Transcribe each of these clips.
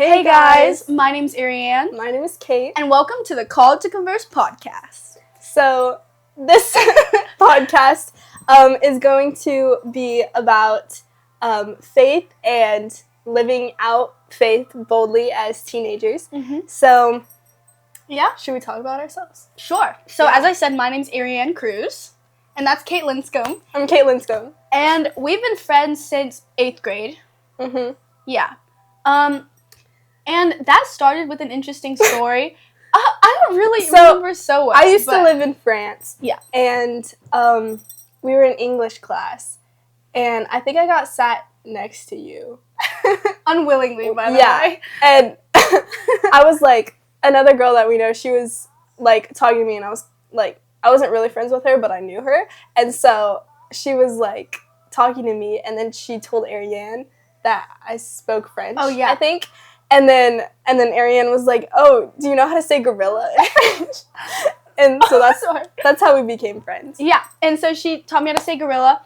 Hey guys, my name's Ariane. My name is Kate. And welcome to the Call to Converse podcast. So, this podcast is going to be about faith and living out faith boldly as teenagers. Mm-hmm. So, yeah, should we talk about ourselves? Sure. So, as I said, my name's Ariane Cruz, and that's Kate Linscomb. I'm Kate Linscomb. And we've been friends since 8th grade. Mm-hmm. Yeah. And that started with an interesting story. I don't really remember so well. I used to live in France. Yeah. And we were in English class. And I think I got sat next to you. Unwillingly, by the way. Yeah. And I was like, another girl that we know, she was like talking to me, and I was like, I wasn't really friends with her, but I knew her. And so she was like talking to me, and then she told Ariane that I spoke French. Oh, yeah. I think. And then Ariane was like, "Oh, do you know how to say gorilla in French?" And so that's how we became friends. Yeah, and so she taught me how to say gorilla,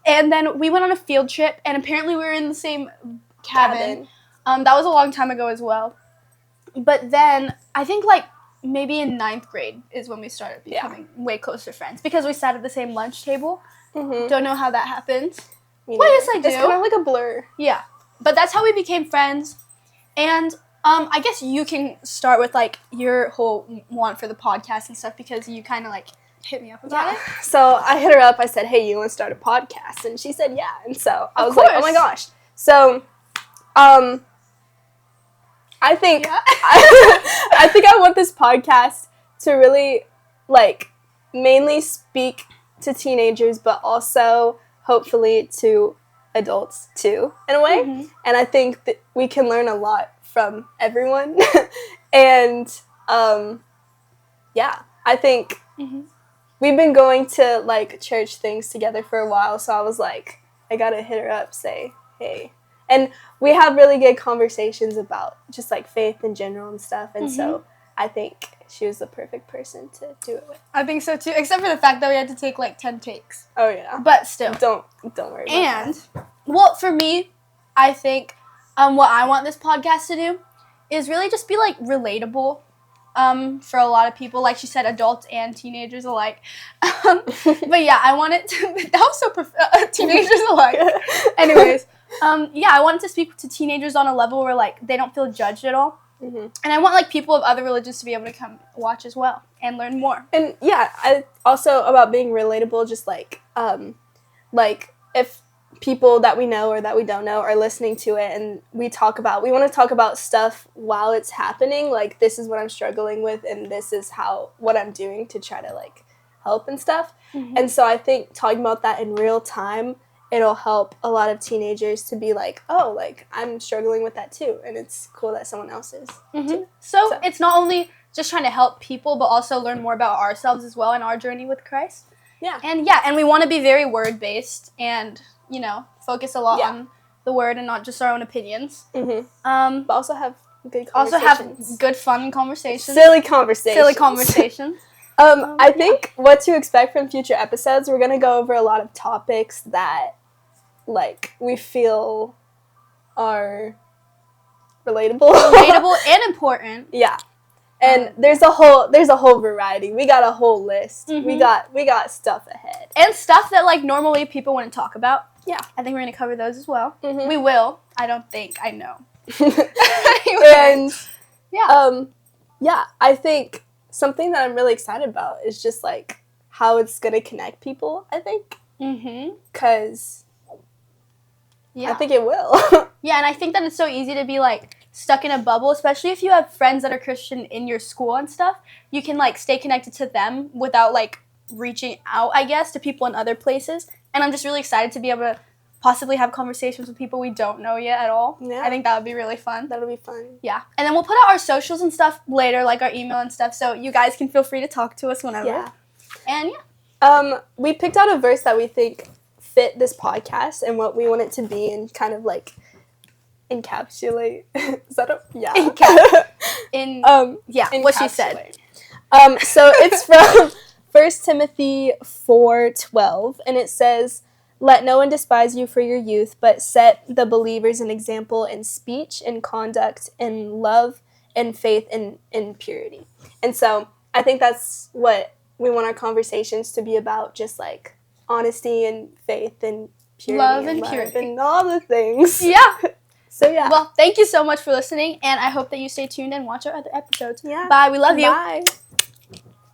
and then we went on a field trip, and apparently we were in the same cabin. That was a long time ago as well. But then I think like maybe in 9th grade is when we started becoming way closer friends because we sat at the same lunch table. Mm-hmm. Don't know how that happened. Well, yes, I do. It's kind of like a blur. Yeah, but that's how we became friends. And I guess you can start with like your whole want for the podcast and stuff because you kind of like hit me up about it. So I hit her up. I said, "Hey, you want to start a podcast?" And she said, "Yeah." And so I was course. like, "Oh my gosh!" So, I think I think I want this podcast to really like mainly speak to teenagers, but also hopefully to adults too, in a way. Mm-hmm. And I think that we can learn a lot from everyone. And I think we've been going to like church things together for a while, so I was like, I gotta hit her up, say hey. And we have really good conversations about just like faith in general and stuff, and so I think she was the perfect person to do it with. I think so too, except for the fact that we had to take like 10 takes. Oh yeah. But still. Don't worry about that. Well, for me, I think what I want this podcast to do is really just be like relatable for a lot of people, like she said, adults and teenagers alike. But yeah, I want it to, that was so teenagers alike. Anyways, I want it to speak to teenagers on a level where like they don't feel judged at all. Mm-hmm. And I want like people of other religions to be able to come watch as well and learn more. And yeah, I also about being relatable, just like if people that we know or that we don't know are listening to it and we want to talk about stuff while it's happening, like this is what I'm struggling with and this is what I'm doing to try to like help and stuff. Mm-hmm. And so I think talking about that in real time, it'll help a lot of teenagers to be like, oh, like I'm struggling with that too, and it's cool that someone else is too. So it's not only just trying to help people, but also learn more about ourselves as well in our journey with Christ. Yeah. And we want to be very word-based and, focus a lot on the word and not just our own opinions. Mm-hmm. But also have good conversations. Also have good, fun conversations. Silly conversations. I think what to expect from future episodes, we're going to go over a lot of topics that, like, we feel are relatable. And important. Yeah. And there's a whole variety. We got a whole list. Mm-hmm. We got stuff ahead. And stuff that like normally people wouldn't talk about. Yeah. I think we're going to cover those as well. Mm-hmm. We will. I don't think. I know. And I think something that I'm really excited about is just like how it's going to connect people, I think. Mhm. Cuz I think it will. Yeah, and I think that it's so easy to be like stuck in a bubble, especially if you have friends that are Christian in your school and stuff. You can like stay connected to them without like reaching out, I guess, to people in other places. And I'm just really excited to be able to possibly have conversations with people we don't know yet at all. Yeah. I think that would be really fun. That'll be fun. Yeah. And then we'll put out our socials and stuff later, like our email and stuff, so you guys can feel free to talk to us whenever. Yeah. And yeah. We picked out a verse that we think fit this podcast and what we want it to be and kind of like encapsulate. Is that a what she said. So it's from 1 Timothy 4:12, and it says, Let no one despise you for your youth, but set the believers an example in speech, in conduct, in love, in faith, and in purity. And so I think that's what we want our conversations to be about, just like honesty and faith and purity Love and purity. and all the things. Yeah. So yeah. Well, thank you so much for listening, and I hope that you stay tuned and watch our other episodes. Yeah. Bye. We love you. Bye.